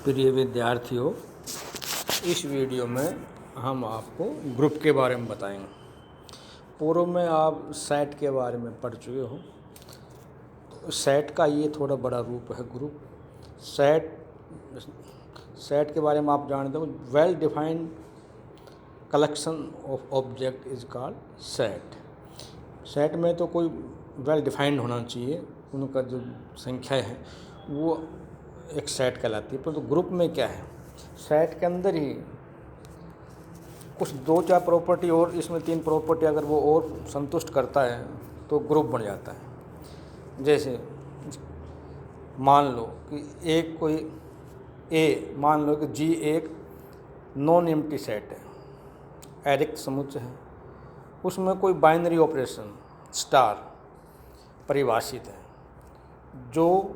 प्रिय विद्यार्थियों, इस वीडियो में हम आपको ग्रुप के बारे में बताएंगे। पूर्व में आप सेट के बारे में पढ़ चुके हो। तो सेट का ये थोड़ा बड़ा रूप है ग्रुप। सेट के बारे में आप जानते हो, well defined collection of object is called set. Set में तो कोई वेल डिफाइंड होना चाहिए, उनका जो संख्या है वो एक सेट कहलाती है। परंतु ग्रुप में क्या है, सेट के अंदर ही कुछ दो चार प्रॉपर्टी और इसमें तीन प्रॉपर्टी अगर वो और संतुष्ट करता है तो ग्रुप बन जाता है। जैसे मान लो कि एक कोई ए, मान लो कि जी एक नॉन एम्प्टी सेट है, अरिक्त समुच्चय है, उसमें कोई बाइनरी ऑपरेशन स्टार परिभाषित है, जो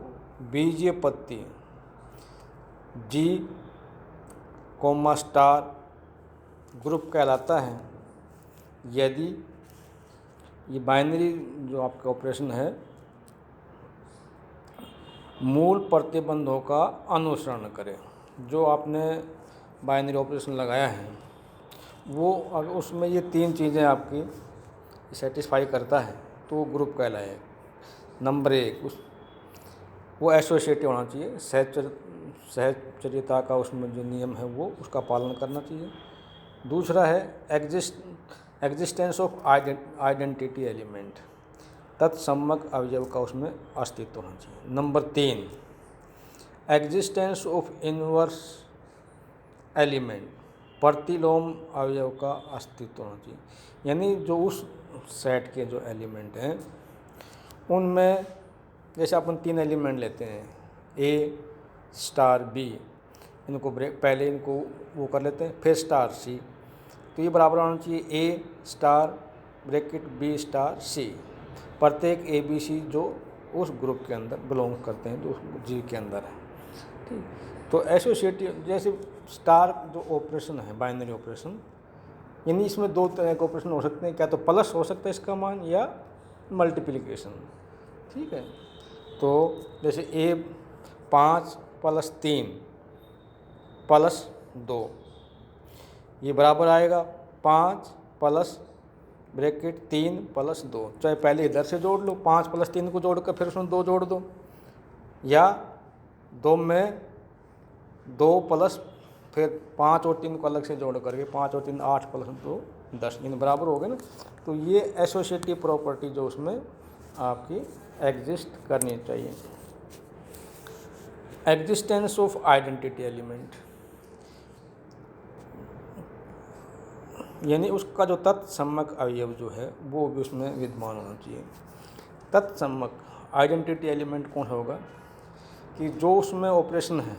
बीजीय पत्ती जी कोमा स्टार ग्रुप कहलाता है यदि ये बाइनरी जो आपका ऑपरेशन है मूल प्रतिबंधों का अनुसरण करे। जो आपने बाइनरी ऑपरेशन लगाया है वो अगर उसमें ये तीन चीज़ें आपकी सेटिस्फाई करता है तो वो ग्रुप कहलाए। नंबर एक, वो एसोसिएटिव होना चाहिए, सहचर्यता का उसमें जो नियम है वो उसका पालन करना चाहिए। दूसरा है एग्जिस्टेंस ऑफ आइडेंटिटी एलिमेंट, तत्सम्मक अवयव का उसमें अस्तित्व होना चाहिए। नंबर तीन, एग्जिस्टेंस ऑफ इनवर्स एलिमेंट, प्रतिलोम अवयव का अस्तित्व होना चाहिए। यानी जो उस सेट के जो एलिमेंट हैं उनमें, जैसे अपन तीन एलिमेंट लेते हैं ए स्टार बी, इनको पहले इनको वो कर लेते हैं, फिर स्टार सी, तो ये बराबर होना चाहिए ए star bracket B star c. प्रत्येक ए बी सी जो उस ग्रुप के अंदर बिलोंग करते हैं, जो उस जी के अंदर है। ठीक, तो एसोसिएटिव जैसे स्टार जो ऑपरेशन है बाइनरी ऑपरेशन, यानी इसमें दो तरह के ऑपरेशन हो सकते हैं, क्या तो प्लस हो सकता है इसका मान या मल्टीप्लिकेशन। ठीक है, तो जैसे ए 5 + 3 + 2, ये बराबर आएगा 5 + ब्रैकेट 3 + 2। चाहे पहले इधर से जोड़ लो, 5 + 3 को जोड़ कर फिर उसमें 2 जोड़ दो, या 2 में 2 प्लस फिर 5 और 3 को अलग से जोड़ करके 5 और 3 8 + 2 10, इन बराबर हो गए ना। तो ये एसोसिएटिव प्रॉपर्टी जो उसमें आपकी एग्जिस्ट करनी चाहिए। एग्जिस्टेंस ऑफ आइडेंटिटी एलिमेंट, यानी उसका जो तत्सम्मक अवयव जो है वो भी उसमें विद्यमान होना चाहिए। तत्सम्मक आइडेंटिटी एलिमेंट कौन होगा कि जो उसमें ऑपरेशन है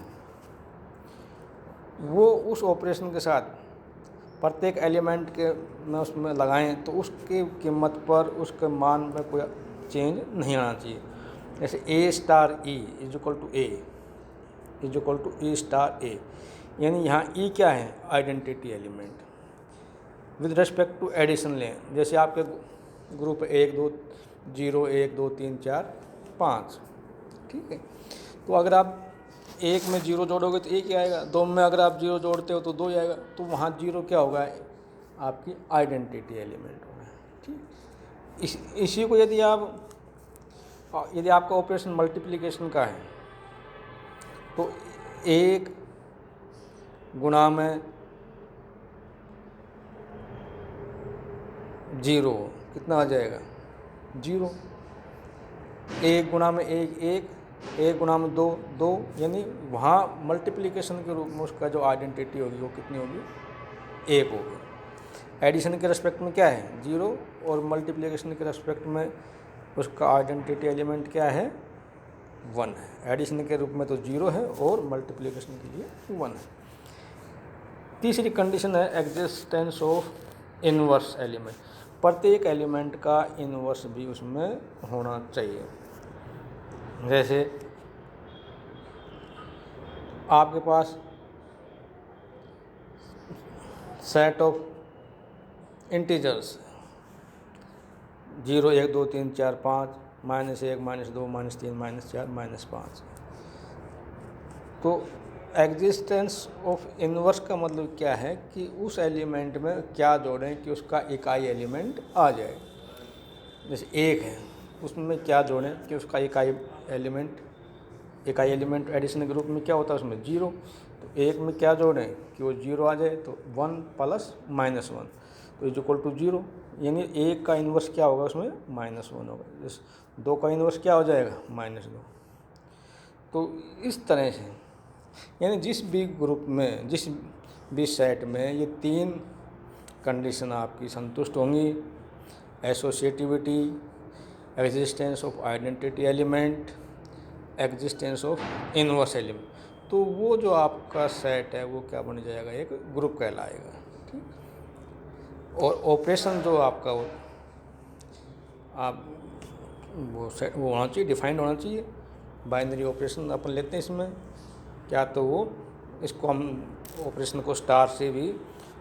वो उस ऑपरेशन के साथ प्रत्येक एलिमेंट के में उसमें लगाएं तो उसकी कीमत पर उसके मान में कोई चेंज नहीं आना चाहिए। जैसे a star e is equal to a star a, यानी यहाँ ई क्या है, identity element. With respect to addition लें, जैसे आपके ग्रुप 1 2 0 1 2 3 4 5, ठीक है, तो अगर आप एक में 0 जोड़ोगे तो एक ही आएगा, 2 में अगर आप 0 जोड़ते हो तो 2 ही आएगा, तो वहाँ 0 क्या होगा, आपकी आइडेंटिटी एलिमेंट होगा। ठीक, इसी को यदि आपका ऑपरेशन मल्टीप्लिकेशन का है तो 1 गुणा में 0 कितना आ जाएगा, 0। 1 गुणा में 1 1, 1 गुणा में 2 2, यानी वहाँ मल्टीप्लिकेशन के रूप में उसका जो आइडेंटिटी होगी वो कितनी होगी, 1 होगी। एडिशन के रेस्पेक्ट में क्या है, 0, और मल्टीप्लिकेशन के रेस्पेक्ट में उसका आइडेंटिटी एलिमेंट क्या है, 1 है। एडिशन के रूप में तो 0 है और मल्टीप्लिकेशन के लिए 1 है। तीसरी कंडीशन है एग्जिस्टेंस ऑफ इनवर्स एलिमेंट, प्रत्येक एलिमेंट का इनवर्स भी उसमें होना चाहिए। जैसे आपके पास सेट ऑफ इंटीजर्स 0 1 2 3 4 5 -1 -2 -3 -4 -5, तो एग्जिस्टेंस ऑफ इन्वर्स का मतलब क्या है कि उस एलिमेंट में क्या जोड़ें कि उसका इकाई एलिमेंट आ जाए। जैसे एक है, उसमें क्या जोड़ें कि उसका इकाई एलिमेंट एडिशन ग्रुप में क्या होता है, उसमें 0। तो एक में क्या जोड़ें कि वो 0 आ जाए, तो 1 + -1 तो = 0। यानी एक का इन्वर्स क्या होगा, उसमें -1 होगा। जैसे 2 का इन्वर्स क्या हो जाएगा, -2। तो इस तरह से यानी जिस भी ग्रुप में, जिस भी सेट में ये 3 कंडीशन आपकी संतुष्ट होंगी, associativity, existence of identity element, existence of inverse element, तो वो जो आपका सेट है वो क्या बन जाएगा, एक ग्रुप कहलाएगा। ठीक। और ऑपरेशन जो आपका आप वो सेट वो होना चाहिए, डिफाइंड होना चाहिए। बाइनरी ऑपरेशन अपन लेते हैं इसमें क्या, तो वो इसको हम ऑपरेशन को स्टार से भी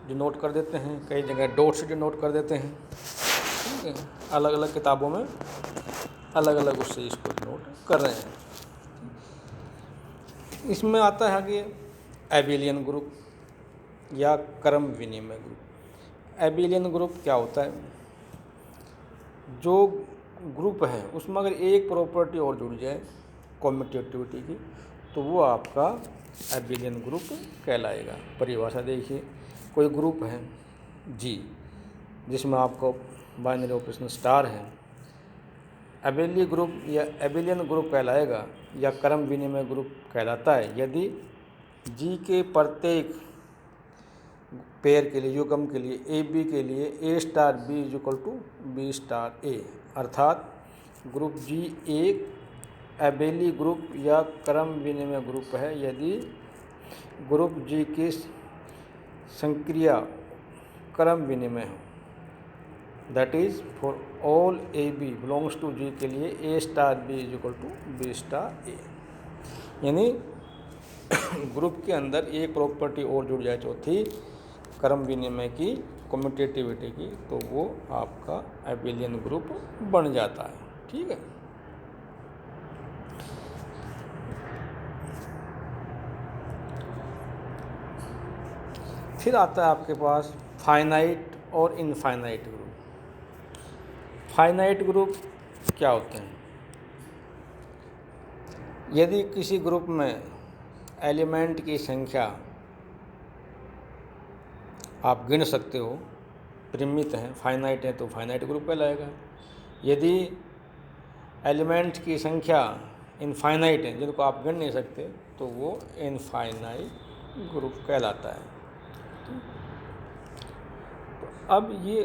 डिनोट कर देते हैं, कई जगह डॉट से डिनोट कर देते हैं। ठीक है, अलग अलग किताबों में अलग अलग उससे इसको डिनोट कर रहे हैं। इसमें आता है आगे एबिलियन ग्रुप या क्रम विनिमय ग्रुप। एबिलियन ग्रुप क्या होता है, जो ग्रुप है उसमें अगर एक प्रॉपर्टी और जुड़ जाए कम्यूटेटिविटी की, तो वो आपका एबिलियन ग्रुप कहलाएगा। परिभाषा देखिए, कोई ग्रुप है जी जिसमें आपको बाइनरी ऑपरेशन स्टार है, एबिली ग्रुप या एबिलियन ग्रुप कहलाएगा या क्रम विनिमय ग्रुप कहलाता है यदि जी के प्रत्येक पेयर के लिए, युग्म के लिए, ए बी के लिए A* B = B*A, अर्थात ग्रुप जी एक एबेली ग्रुप या क्रम विनिमय ग्रुप है यदि ग्रुप जी की संक्रिया क्रम विनिमय हो। That is for all a b belongs to G के लिए A* B = B*A। यानी ग्रुप के अंदर एक प्रॉपर्टी और जुड़ जाए, चौथी क्रम विनिमय की, कम्यूटेटिविटी की, तो वो आपका एबिलियन ग्रुप बन जाता है। ठीक है। फिर आता है आपके पास फाइनाइट और इनफाइनाइट ग्रुप। फाइनाइट ग्रुप क्या होते हैं, यदि किसी ग्रुप में एलिमेंट की संख्या आप गिन सकते हो, परिमित हैं, फाइनाइट है, तो फाइनाइट ग्रुप कहलाएगा। यदि एलिमेंट की संख्या इनफाइनाइट है, जिनको आप गिन नहीं सकते, तो वो इनफाइनाइट ग्रुप कहलाता है। तो अब ये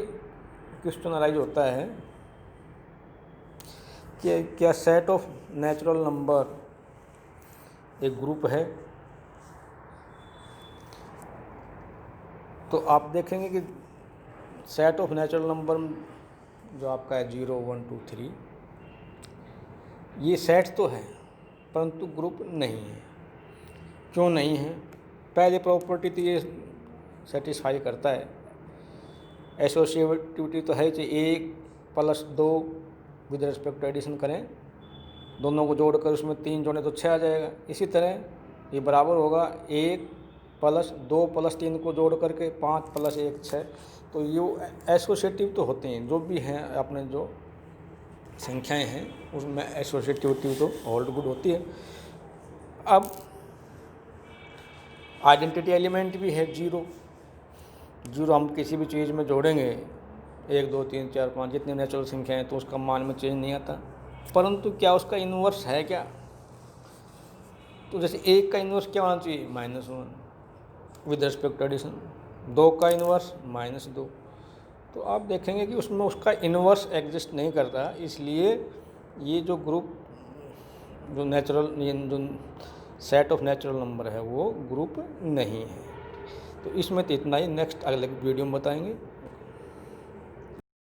क्वेश्चन अराइज होता है कि क्या सेट ऑफ नेचुरल नंबर एक ग्रुप है। तो आप देखेंगे कि सेट ऑफ नेचुरल नंबर जो आपका है 0, 1, 2, 3, ये सेट तो है परंतु ग्रुप नहीं है। क्यों नहीं है, पहली प्रॉपर्टी तो ये सेटिस्फाई करता है, एसोसिएटिविटी तो है, चाहिए 1 + 2 विद रिस्पेक्ट टू एडिशन करें, दोनों को जोड़कर उसमें 3 जोड़ें तो 6 आ जाएगा। इसी तरह ये बराबर होगा 1 + 2 + 3 को जोड़ करके 5 + 1 6। तो ये एसोसिएटिव तो होते हैं, जो भी हैं अपने जो संख्याएं हैं उसमें एसोसिएटिविटी तो ऑल गुड होती है। अब आइडेंटिटी एलिमेंट भी है 0। हम किसी भी चीज़ में जोड़ेंगे 1 2 3 4 5 जितनी नेचुरल संख्या है तो उसका मान में चेंज नहीं आता, परंतु क्या उसका इन्वर्स है क्या। तो जैसे 1 का इन्वर्स क्या होना चाहिए, -1 विद रिस्पेक्ट टू एडिशन, 2 का इन्वर्स -2। तो आप देखेंगे कि उसमें उसका इन्वर्स एग्जिस्ट नहीं करता, इसलिए ये जो ग्रुप जो सेट ऑफ नेचुरल नंबर है वो ग्रुप नहीं है। तो इसमें तो इतना ही, नेक्स्ट अगले वीडियो में बताएंगे।